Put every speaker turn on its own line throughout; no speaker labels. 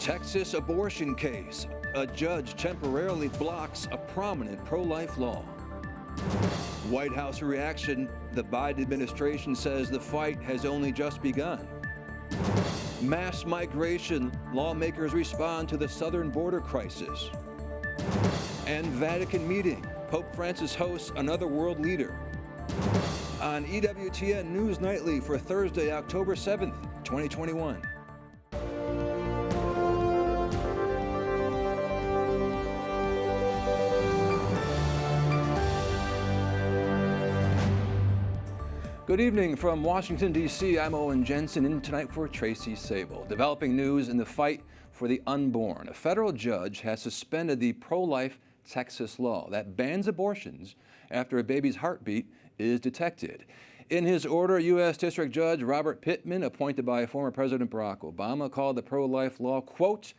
Texas abortion case. A judge temporarily blocks a prominent pro-life law. White House reaction. The Biden administration says the fight has only just begun. Mass migration. Lawmakers respond to the southern border crisis. And Vatican meeting. Pope Francis hosts another world leader. On EWTN News Nightly for Thursday, October 7th, 2021. Good evening from Washington, D.C. I'm Owen Jensen, in tonight for Tracy Sable. Developing news in the fight for the unborn. A federal judge has suspended the pro-life Texas law that bans abortions after a baby's heartbeat is detected. In his order, U.S. District Judge Robert Pittman, appointed by former President Barack Obama, called the pro-life law, quote,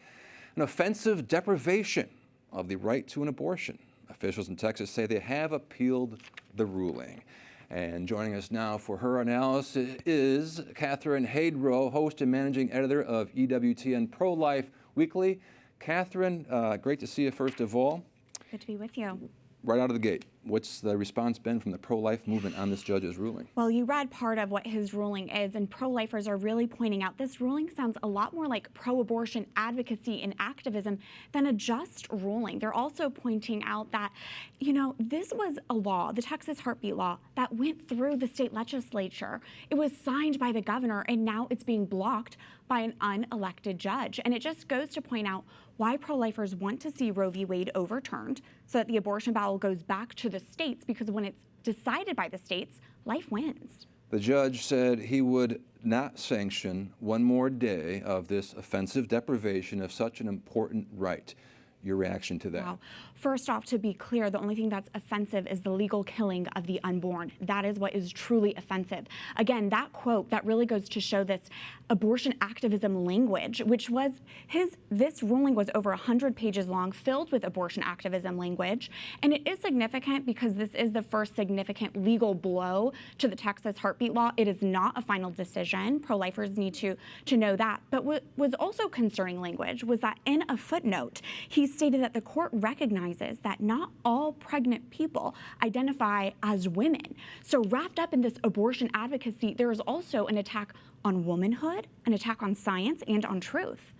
an offensive deprivation of the right to an abortion. Officials in Texas say they have appealed the ruling. And joining us now for her analysis is Catherine Hadro, host and managing editor of EWTN Pro-Life Weekly. Catherine, great to see you first of all.
Good to be with you.
Right out of the gate, what's the response been from the pro-life movement on this judge's ruling?
Well, you read part of what his ruling is, and pro-lifers are really pointing out this ruling sounds a lot more like pro-abortion advocacy and activism than a just ruling. They're also pointing out that, you know, this was a law, the Texas heartbeat law, that went through the state legislature. It was signed by the governor, and now it's being blocked by an unelected judge. And it just goes to point out why pro-lifers want to see Roe v. Wade overturned so that the abortion battle goes back to the states, because when it's decided by the states, life wins.
The judge said he would not sanction one more day of this offensive deprivation of such an important right. Your reaction to that?
Wow. First off, to be clear, the only thing that's offensive is the legal killing of the unborn. That is what is truly offensive. Again, that quote, that really goes to show this abortion activism language, which was this ruling was over 100 pages long, filled with abortion activism language. And it is significant because this is the first significant legal blow to the Texas heartbeat law. It is not a final decision. Pro-lifers need to know that. But what was also concerning language was that in a footnote, he stated that the court recognizes that not all pregnant people identify as women. So wrapped up in this abortion advocacy, there is also an attack on womanhood, an attack on science, and on truth.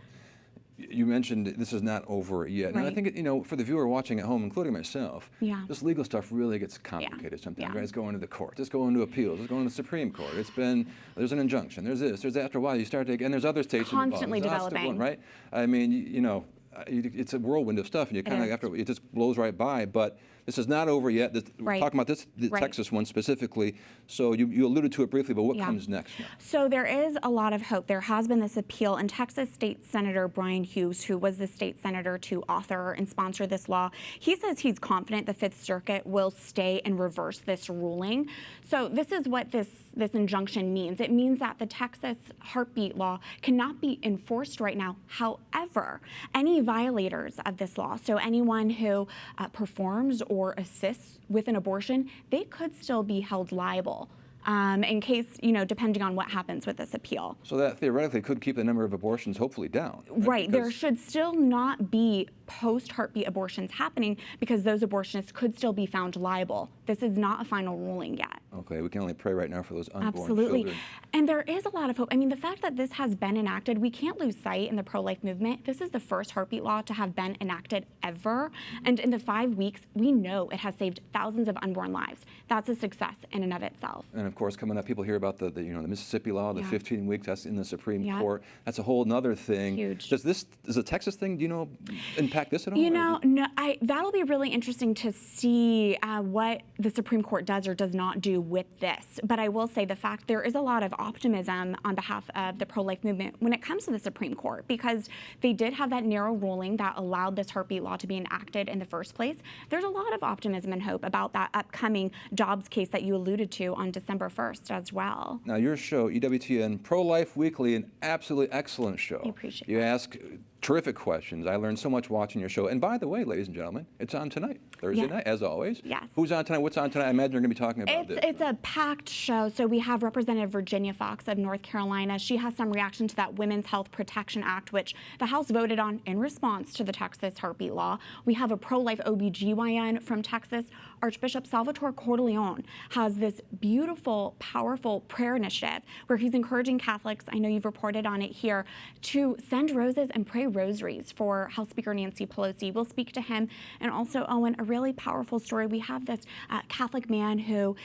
You mentioned this is not over yet.
Right.
And I think, you know, for the viewer watching at home, including myself, this legal stuff really gets complicated sometimes. Right? It's going to the court, it's going to appeals, it's going to the Supreme Court. There's an injunction, there's this, there's after a while you start to, and there's other states
constantly
involved.
developing.
Right? I mean, you know, it's a whirlwind of stuff, and you kind of after it just blows right by. But this is not over yet. We're talking about the Texas one specifically. So you alluded to it briefly, but what comes next now?
So there is a lot of hope. There has been this appeal, and Texas State Senator Brian Hughes, who was the state senator to author and sponsor this law, he says he's confident the Fifth Circuit will stay and reverse this ruling. So this is what this injunction means. It means that the Texas heartbeat law cannot be enforced right now. However, any violators of this law, so anyone who performs or assists with an abortion, they could still be held liable in case, you know, depending on what happens with this appeal.
So that theoretically could keep the number of abortions hopefully down.
Right. There should still not be post-heartbeat abortions happening because those abortionists could still be found liable. This is not a final ruling yet.
Okay, we can only pray right now for those unborn
Absolutely.
children.
And there is a lot of hope. I mean, the fact that this has been enacted, we can't lose sight in the pro-life movement. This is the first heartbeat law to have been enacted ever. And in the 5 weeks, we know it has saved thousands of unborn lives. That's a success in and of itself.
And of course, coming up, people hear about the Mississippi law, the 15 weeks, that's in the Supreme Court. That's a whole other thing.
Huge.
Does the Texas thing, do you know, impact this at all?
You know, no, that'll be really interesting to see what the Supreme Court does or does not do with this. But I will say the fact there is a lot of optimism on behalf of the pro-life movement when it comes to the Supreme Court, because they did have that narrow ruling that allowed this heartbeat law to be enacted in the first place. There's a lot of optimism and hope about that upcoming Dobbs case that you alluded to on December 1st as well.
Now, your show, EWTN Pro-Life Weekly, an absolutely excellent show.
I appreciate
You
that.
ask terrific questions. I learned so much watching your show. And by the way, ladies and gentlemen, it's on tonight, Thursday night, as always.
Yes.
Who's on tonight? What's on tonight? I imagine you're going to be talking about this.
It's a packed show. So we have Representative Virginia Foxx of North Carolina. She has some reaction to that Women's Health Protection Act, which the House voted on in response to the Texas heartbeat law. We have a pro-life OBGYN from Texas. Archbishop Salvatore Cordileone has this beautiful, powerful prayer initiative where he's encouraging Catholics, I know you've reported on it here, to send roses and pray rosaries for House Speaker Nancy Pelosi. We'll speak to him. And also, Owen, a really powerful story. We have this Catholic man who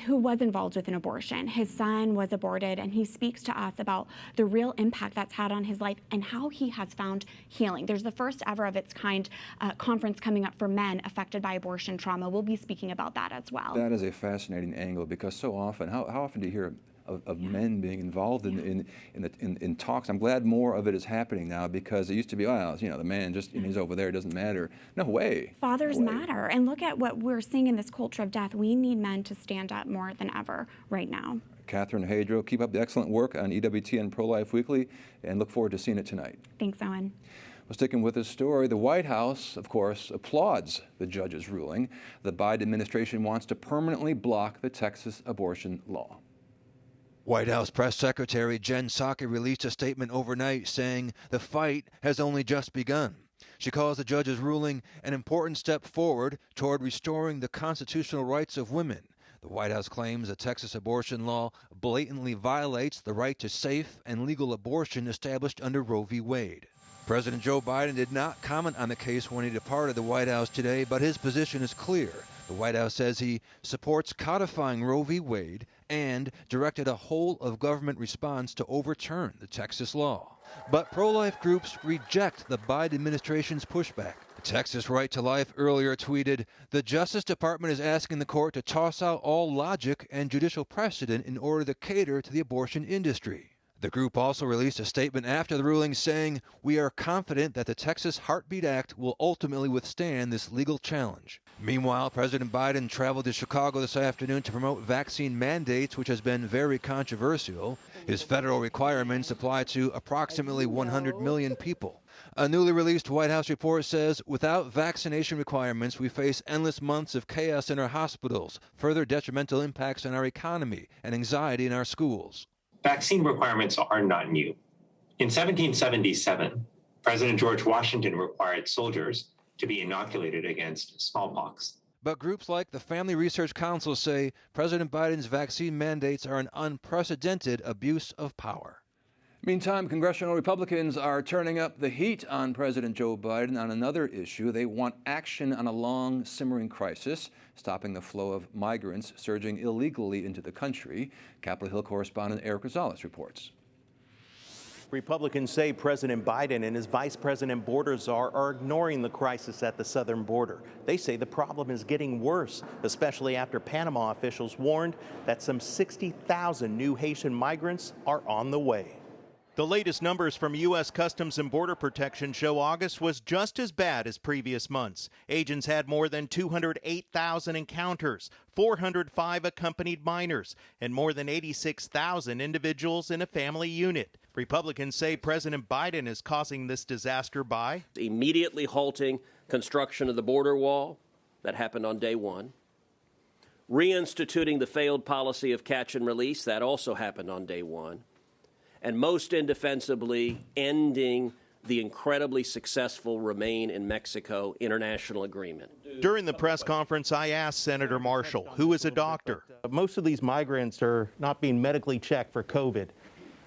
was involved with an abortion. His son was aborted, and he speaks to us about the real impact that's had on his life and how he has found healing. There's the first ever of its kind conference coming up for men affected by abortion trauma. We'll be speaking about that as well.
That is a fascinating angle, because so often, how often do you hear of men being involved in talks? I'm glad more of it is happening now, because it used to be, oh, the man just, he's over there, it doesn't matter. No way.
Fathers matter. And look at what we're seeing in this culture of death. We need men to stand up more than ever right now.
Catherine Hadro, keep up the excellent work on EWTN Pro-Life Weekly, and look forward to seeing it tonight.
Thanks, Owen.
Well, sticking with this story, the White House, of course, applauds the judge's ruling. The Biden administration wants to permanently block the Texas abortion law.
White House Press Secretary Jen Psaki released a statement overnight saying the fight has only just begun. She calls the judge's ruling an important step forward toward restoring the constitutional rights of women. The White House claims the Texas abortion law blatantly violates the right to safe and legal abortion established under Roe v. Wade. President Joe Biden did not comment on the case when he departed the White House today, but his position is clear. The White House says he supports codifying Roe v. Wade and directed a whole-of-government response to overturn the Texas law. But pro-life groups reject the Biden administration's pushback. Texas Right to Life earlier tweeted, "The Justice Department is asking the court to toss out all logic and judicial precedent in order to cater to the abortion industry." The group also released a statement after the ruling saying, "We are confident that the Texas Heartbeat Act will ultimately withstand this legal challenge." Meanwhile, President Biden traveled to Chicago this afternoon to promote vaccine mandates, which has been very controversial. His federal requirements apply to approximately 100 million people. A newly released White House report says, without vaccination requirements, we face endless months of chaos in our hospitals, further detrimental impacts on our economy, and anxiety in our schools.
Vaccine requirements are not new. In 1777, President George Washington required soldiers to be inoculated against smallpox.
But groups like the Family Research Council say President Biden's vaccine mandates are an unprecedented abuse of power.
Meantime, Congressional Republicans are turning up the heat on President Joe Biden on another issue. They want action on a long simmering crisis, stopping the flow of migrants surging illegally into the country. Capitol Hill correspondent Eric Gonzalez reports.
Republicans say President Biden and his Vice President border czar are ignoring the crisis at the southern border. They say the problem is getting worse, especially after Panama officials warned that some 60,000 new Haitian migrants are on the way. The latest numbers from U.S. Customs and Border Protection show August was just as bad as previous months. Agents had more than 208,000 encounters, 405 accompanied minors, and more than 86,000 individuals in a family unit. Republicans say President Biden is causing this disaster by
immediately halting construction of the border wall that happened on day one, reinstituting the failed policy of catch and release that also happened on day one, and most indefensibly ending the incredibly successful Remain in Mexico international agreement.
During the press conference, I asked Senator Marshall, who is a doctor. Most of these migrants are not being medically checked for COVID.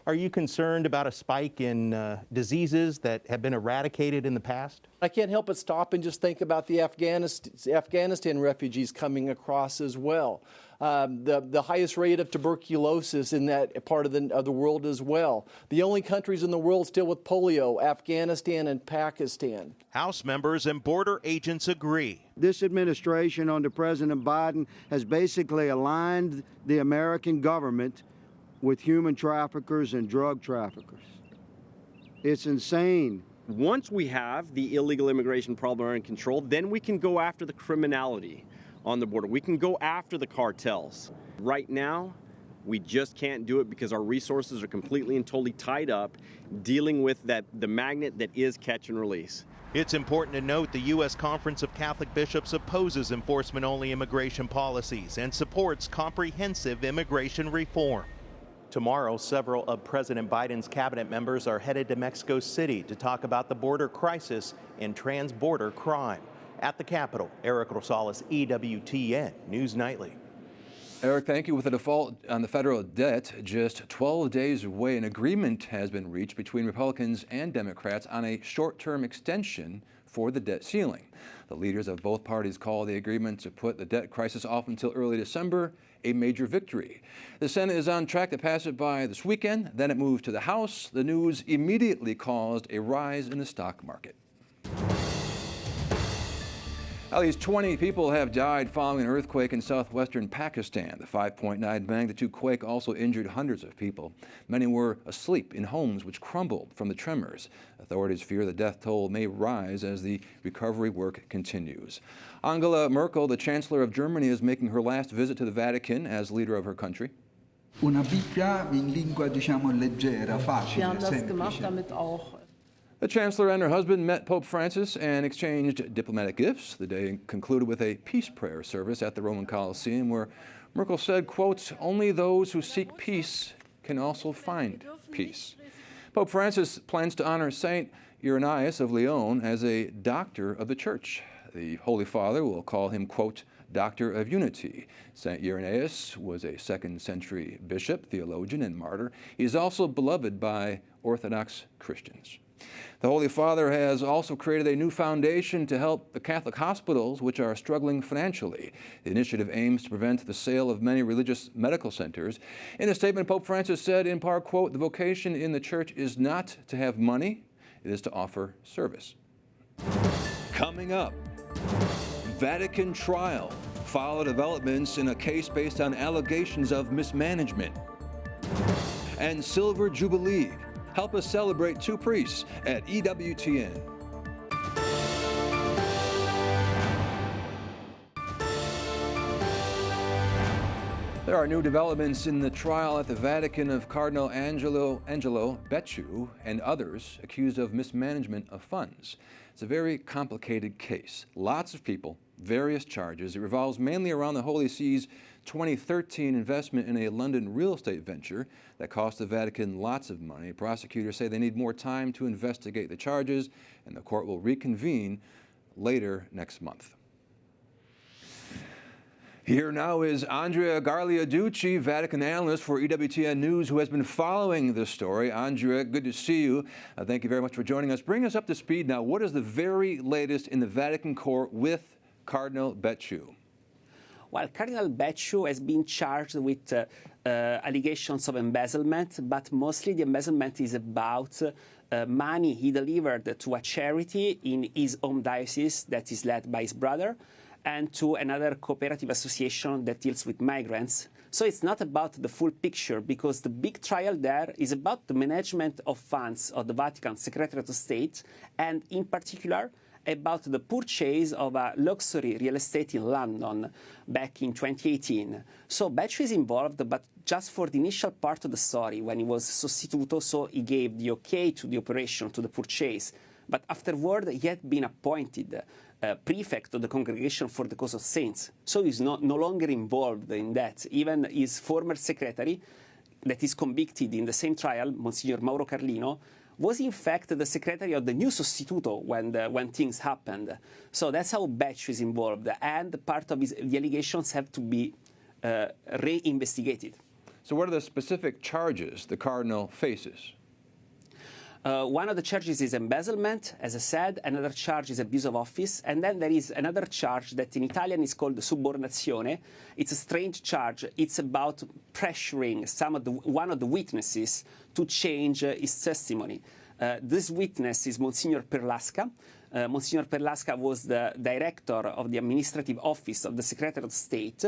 Are you concerned about a spike in diseases that have been eradicated in the past?
I can't help but stop and just think about the Afghanistan refugees coming across as well. The highest rate of tuberculosis in that part of the world as well. The only countries in the world still with polio, Afghanistan and Pakistan.
House members and border agents agree.
This administration under President Biden has basically aligned the American government with human traffickers and drug traffickers. It's insane.
Once we have the illegal immigration problem under control, then we can go after the criminality on the border. We can go after the cartels. Right now, We just can't do it because our resources are completely and totally tied up dealing with the magnet that is catch and release.
It's important to note the U.S. Conference of Catholic Bishops opposes enforcement-only immigration policies and supports comprehensive immigration reform. Tomorrow, several of President Biden's cabinet members are headed to Mexico City to talk about the border crisis and trans-border crime. At the Capitol, Eric Rosales, EWTN News Nightly.
Eric, thank you. With the default on the federal debt just 12 days away, an agreement has been reached between Republicans and Democrats on a short-term extension for the debt ceiling. The leaders of both parties call the agreement to put the debt crisis off until early December a major victory. The Senate is on track to pass it by this weekend. Then it moved to the House. The news immediately caused a rise in the stock market. At least 20 people have died following an earthquake in southwestern Pakistan. The 5.9 magnitude quake also injured hundreds of people. Many were asleep in homes which crumbled from the tremors. Authorities fear the death toll may rise as the recovery work continues. Angela Merkel, the Chancellor of Germany, is making her last visit to the Vatican as leader of her country.
Una Bibbia in lingua leggera, facile, semplice.
The Chancellor and her husband met Pope Francis and exchanged diplomatic gifts. The day concluded with a peace prayer service at the Roman Colosseum where Merkel said, quote, "Only those who seek peace can also find peace." Pope Francis plans to honor Saint Irenaeus of Lyon as a doctor of the Church. The Holy Father will call him, quote, Doctor of Unity. Saint Irenaeus was a 2nd century bishop, theologian, and martyr. He is also beloved by Orthodox Christians. The Holy Father has also created a new foundation to help the Catholic hospitals, which are struggling financially. The initiative aims to prevent the sale of many religious medical centers. In a statement, Pope Francis said, in part, quote, "The vocation in the Church is not to have money, it is to offer service." Coming up, Vatican trial. Follow developments in a case based on allegations of mismanagement. And Silver Jubilee. Help us celebrate 2 priests at EWTN. There are new developments in the trial at the Vatican of Cardinal Angelo Becciu and others accused of mismanagement of funds. It's a very complicated case. Lots of people, various charges. It revolves mainly around the Holy See's 2013 investment in a London real estate venture that cost the Vatican lots of money. Prosecutors say they need more time to investigate the charges, and the court will reconvene later next month. Here now is Andrea Gagliarducci, Vatican Analyst for EWTN News, who has been following this story. Andrea, good to see you. Thank you very much for joining us. Bring us up to speed now. What is the very latest in the Vatican court with Cardinal Becciu?
Well, Cardinal Becciu has been charged with allegations of embezzlement, but mostly the embezzlement is about money he delivered to a charity in his home diocese that is led by his brother, and to another cooperative association that deals with migrants. So it's not about the full picture, because the big trial there is about the management of funds of the Vatican Secretariat of State, and in particular about the purchase of a luxury real estate in London back in 2018. So Becciu is involved, but just for the initial part of the story, when he was sostituto, so he gave the okay to the operation, to the purchase. But afterward, he had been appointed prefect of the Congregation for the Cause of Saints. So he's no longer involved in that. Even his former secretary, that is convicted in the same trial, Monsignor Mauro Carlino, was in fact the secretary of the new sostituto when things happened. So that's how Becciu is involved, and part of the allegations have to be reinvestigated.
So what are the specific charges the Cardinal faces?
One of the charges is embezzlement, as I said. Another charge is abuse of office. And then there is another charge that in Italian is called subornazione. It's a strange charge. It's about pressuring one of the witnesses to change his testimony. This witness is Monsignor Perlasca. Monsignor Perlasca was the director of the administrative office of the Secretary of State.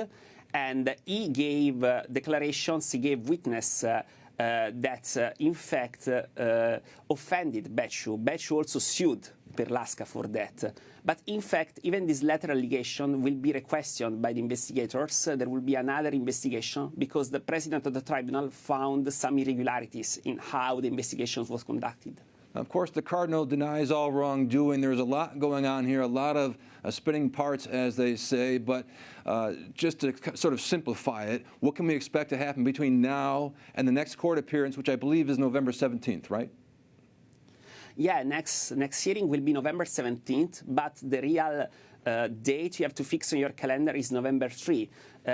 And he gave declarations, he gave witness that in fact offended Becciu. Becciu also sued Perlasca for that. But in fact, even this latter allegation will be questioned by the investigators. There will be another investigation because the president of the tribunal found some irregularities in how the investigation was conducted.
Of course, the Cardinal denies all wrongdoing. There's a lot going on here, a lot of spinning parts, as they say. But just to sort of simplify it, what can we expect to happen between now and the next court appearance, which I believe is November 17th, right?
Yeah, next hearing will be November 17th, but the real date you have to fix on your calendar is November 3.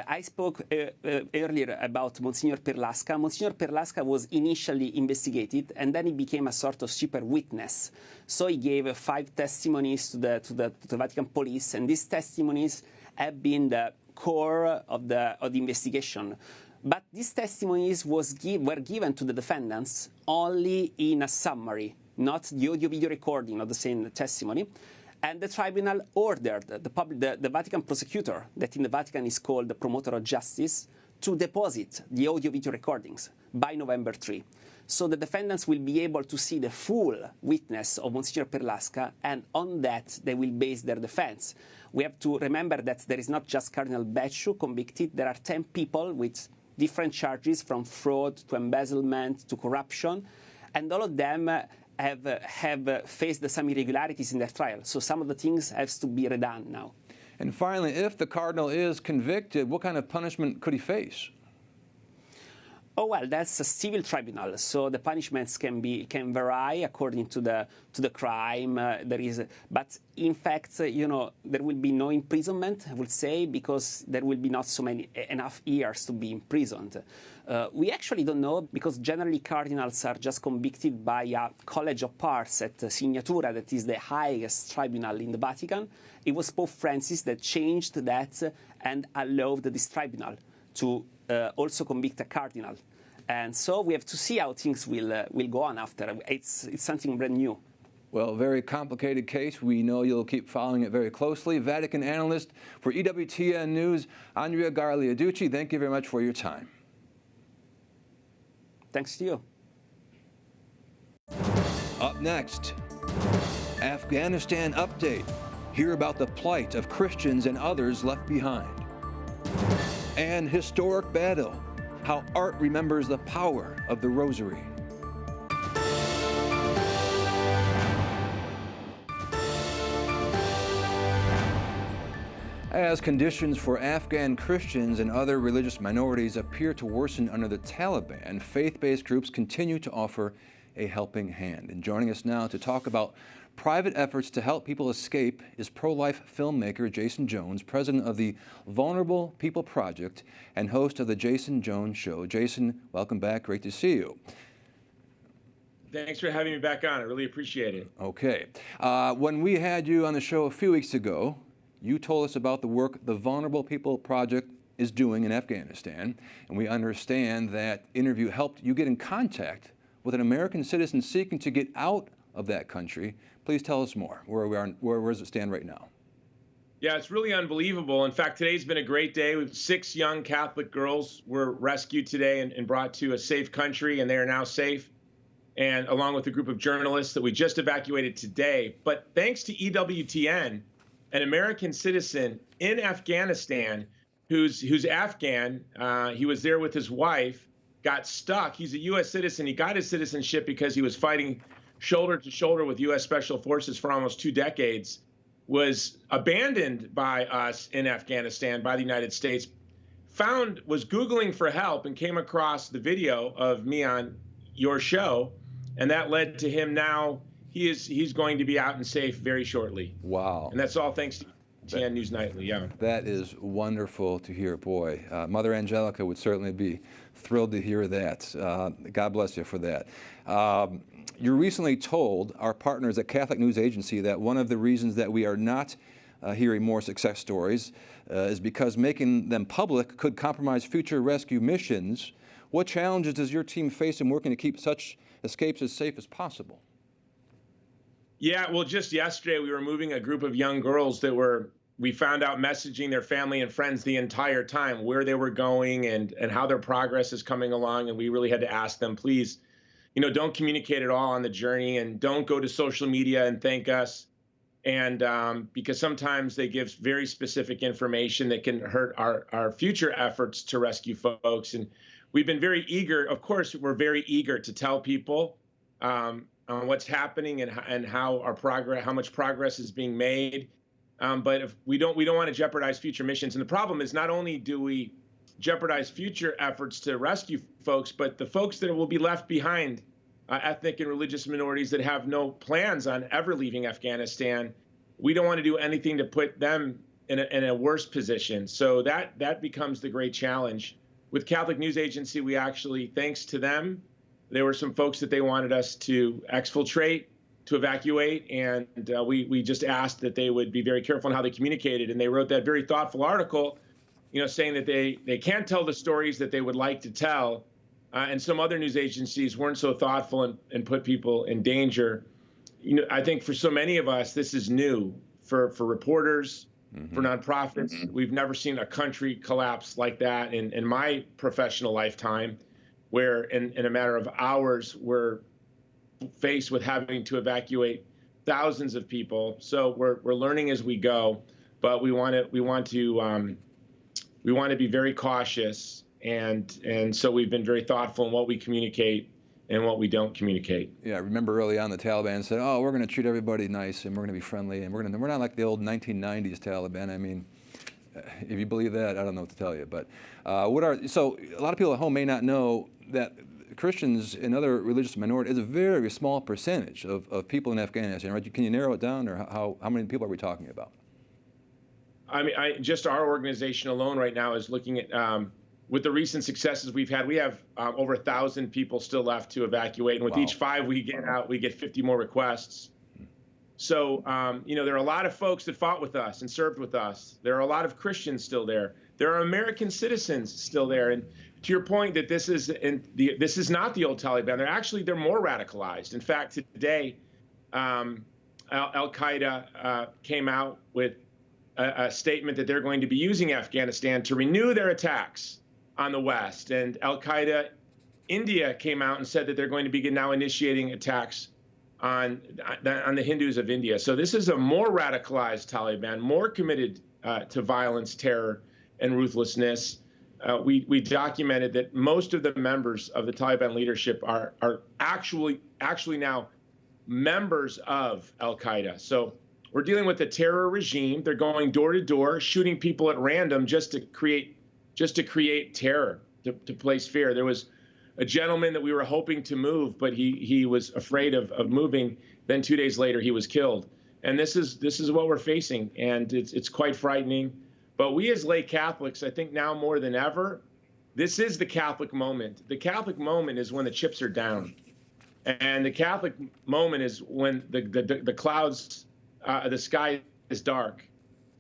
I spoke earlier about Monsignor Perlasca. Monsignor Perlasca was initially investigated, and then he became a sort of super witness. So he gave 5 testimonies to the Vatican police, and these testimonies have been the core of the investigation. But these testimonies were given to the defendants only in a summary, not the audio-video recording of the same testimony. And the tribunal ordered the Vatican prosecutor, that in the Vatican is called the promoter of justice, to deposit the audio-video recordings by November 3. So the defendants will be able to see the full witness of Monsignor Perlasca, and on that they will base their defense. We have to remember that there is not just Cardinal Becciu convicted, there are 10 people with different charges from fraud to embezzlement to corruption, and all of them have faced some irregularities in their trial. So some of the things have to be redone now.
And finally, if the Cardinal is convicted, what kind of punishment could he face?
Oh well, that's a civil tribunal, so the punishments can vary according to the crime. But in fact, there will be no imprisonment, I would say, because there will be not enough years to be imprisoned. We actually don't know, because generally cardinals are just convicted by a college of parts at Signatura, that is the highest tribunal in the Vatican. It was Pope Francis that changed that and allowed this tribunal to also convict a cardinal. And so we have to see how things will go on after. It's something brand new.
Well, very complicated case. We know you'll keep following it very closely. Vatican Analyst for EWTN News, Andrea Gagliarducci, thank you very much for your time.
Thanks to you.
Up next, Afghanistan update. Hear about the plight of Christians and others left behind. And historic battle, how art remembers the power of the Rosary. As conditions for Afghan Christians and other religious minorities appear to worsen under the Taliban, faith-based groups continue to offer a helping hand. And joining us now to talk about private efforts to help people escape is pro-life filmmaker Jason Jones, president of the Vulnerable People Project and host of the Jason Jones Show. Jason, welcome back. Great to see you.
Thanks for having me back on. I really appreciate it.
Okay. When we had you on the show a few weeks ago, you told us about the work the Vulnerable People Project is doing in Afghanistan, and we understand that interview helped you get in contact with an American citizen seeking to get out of that country. Please tell us more. Where does it stand right now?
Yeah, it's really unbelievable. In fact, today's been a great day. We've 6 young Catholic girls were rescued today and brought to a safe country, and they are now safe, and along with a group of journalists that we just evacuated today. But thanks to EWTN, an American citizen in Afghanistan who's Afghan, he was there with his wife, got stuck. He's a U.S. citizen. He got his citizenship because he was fighting shoulder to shoulder with U.S. Special Forces for almost 2 decades, was abandoned by us in Afghanistan, by the United States, was Googling for help and came across the video of me on your show, and that led to him now. He's going to be out and safe very shortly.
Wow.
And that's all thanks to EWTN News Nightly, yeah.
That is wonderful to hear. Boy, Mother Angelica would certainly be thrilled to hear that. God bless you for that. You recently told our partners at Catholic News Agency that one of the reasons that we are not hearing more success stories is because making them public could compromise future rescue missions. What challenges does your team face in working to keep such escapes as safe as possible?
Yeah, well, just yesterday we were moving a group of young girls that we found out messaging their family and friends the entire time where they were going and how their progress is coming along. And we really had to ask them, please don't communicate at all on the journey, and don't go to social media and thank us. And because sometimes they give very specific information that can hurt our future efforts to rescue folks. And we've been very eager. Of course, we're very eager to tell people on what's happening and how much progress is being made. But if we don't want to jeopardize future missions. And the problem is, not only do we jeopardize future efforts to rescue folks, but the folks that will be left behind, ethnic and religious minorities that have no plans on ever leaving Afghanistan, we don't want to do anything to put them in a worse position. So that becomes the great challenge. With Catholic News Agency, we actually, thanks to them, there were some folks that they wanted us to exfiltrate, to evacuate, and we just asked that they would be very careful in how they communicated. And they wrote that very thoughtful article, saying that they can't tell the stories that they would like to tell. And some other news agencies weren't so thoughtful and put people in danger. I think for so many of us, this is new for reporters, for nonprofits. We've never seen a country collapse like that in my professional lifetime, where in a matter of hours, we're faced with having to evacuate thousands of people. So we're learning as we go, but we want to be very cautious, and so we've been very thoughtful in what we communicate and what we don't communicate.
Yeah, I remember early on the Taliban said, "Oh, we're going to treat everybody nice, and we're going to be friendly, and we're not like the old 1990s Taliban." I mean, if you believe that, I don't know what to tell you. But so a lot of people at home may not know that Christians and other religious minorities is a very small percentage of people in Afghanistan, right? Can you narrow it down, or how many people are we talking about?
I mean, just our organization alone right now is looking at, with the recent successes we've had, we have over 1,000 people still left to evacuate. And with each 5 we get out, we get 50 more requests. So, there are a lot of folks that fought with us and served with us. There are a lot of Christians still there. There are American citizens still there. And to your point that this is not the old Taliban. They're more radicalized. In fact, today, Al-Qaeda came out with a statement that they're going to be using Afghanistan to renew their attacks on the West. And Al-Qaeda India came out and said that they're going to be now initiating attacks on the Hindus of India. So this is a more radicalized Taliban, more committed to violence, terror, and ruthlessness. We documented that most of the members of the Taliban leadership are actually now members of Al-Qaeda. So we're dealing with a terror regime. They're going door to door, shooting people at random just to create terror, to place fear. There was a gentleman that we were hoping to move, but he was afraid of moving. Then 2 days later, he was killed. And this is what we're facing, and it's quite frightening. But we as lay Catholics, I think now more than ever, this is the Catholic moment. The Catholic moment is when the chips are down, and the Catholic moment is when the clouds, the sky is dark.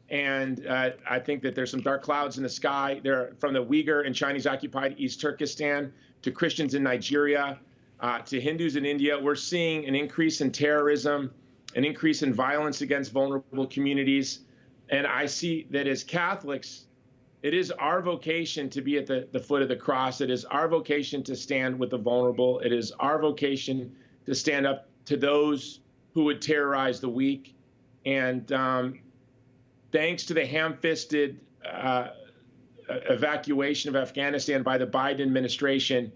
And I think that there's some dark clouds in the sky. There, from the Uyghur and Chinese-occupied East Turkestan to Christians in Nigeria to Hindus in India. We're seeing an increase in terrorism, an increase in violence against vulnerable communities. And I see that as Catholics, it is our vocation to be at the foot of the cross. It is our vocation to stand with the vulnerable. It is our vocation to stand up to those who would terrorize the weak. And thanks to the ham-fisted evacuation of Afghanistan by the Biden administration,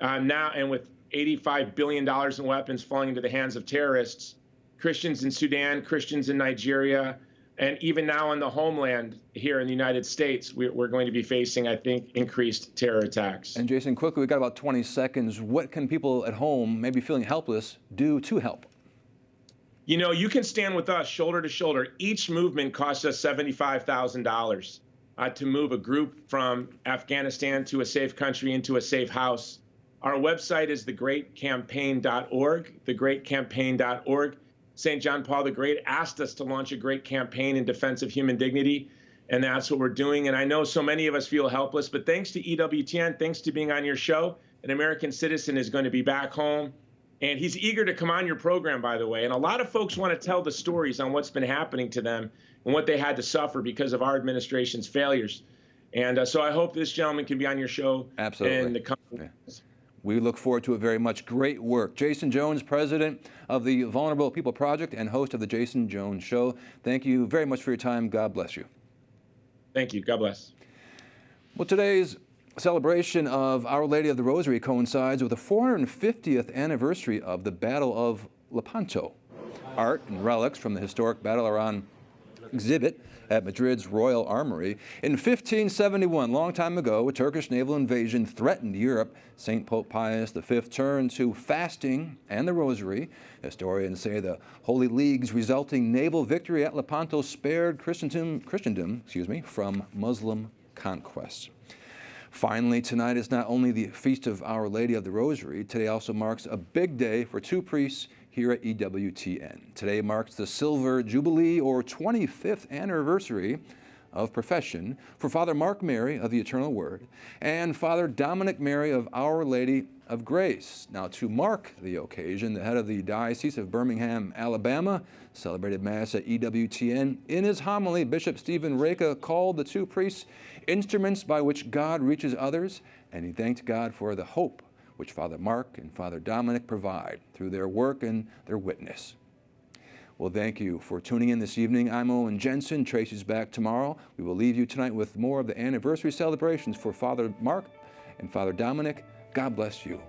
now, and with $85 billion in weapons falling into the hands of terrorists, Christians in Sudan, Christians in Nigeria, and even now in the homeland here in the United States, we're going to be facing, I think, increased terror attacks.
And Jason, quickly, we've got about 20 seconds. What can people at home, maybe feeling helpless, do to help?
You can stand with us shoulder to shoulder. Each movement costs us $75,000 to move a group from Afghanistan to a safe country into a safe house. Our website is thegreatcampaign.org, thegreatcampaign.org. St. John Paul the Great asked us to launch a great campaign in defense of human dignity, and that's what we're doing. And I know so many of us feel helpless, but thanks to EWTN, thanks to being on your show, an American citizen is going to be back home. And he's eager to come on your program, by the way. And a lot of folks want to tell the stories on what's been happening to them and what they had to suffer because of our administration's failures. And so I hope this gentleman can be on your show.
Absolutely.
In the coming days.
We look forward to it very much. Great work. Jason Jones, president of the Vulnerable People Project and host of the Jason Jones Show. Thank you very much for your time. God bless you.
Thank you. God bless.
Well, today's celebration of Our Lady of the Rosary coincides with the 450th anniversary of the Battle of Lepanto. Art and relics from the historic battle are on exhibit at Madrid's Royal Armory. In 1571, long time ago, a Turkish naval invasion threatened Europe. St. Pope Pius V turned to fasting and the Rosary. Historians say the Holy League's resulting naval victory at Lepanto spared Christendom from Muslim conquest. Finally, tonight is not only the Feast of Our Lady of the Rosary, today also marks a big day for two priests here at EWTN. Today marks the Silver Jubilee, or 25th anniversary of profession for Father Mark Mary of the Eternal Word and Father Dominic Mary of Our Lady of Grace. Now, to mark the occasion, the head of the Diocese of Birmingham, Alabama, celebrated Mass at EWTN. In his homily, Bishop Stephen Reka called the two priests instruments by which God reaches others, and he thanked God for the hope which Father Mark and Father Dominic provide through their work and their witness. Well, thank you for tuning in this evening. I'm Owen Jensen. Tracy's back tomorrow. We will leave you tonight with more of the anniversary celebrations for Father Mark and Father Dominic. God bless you.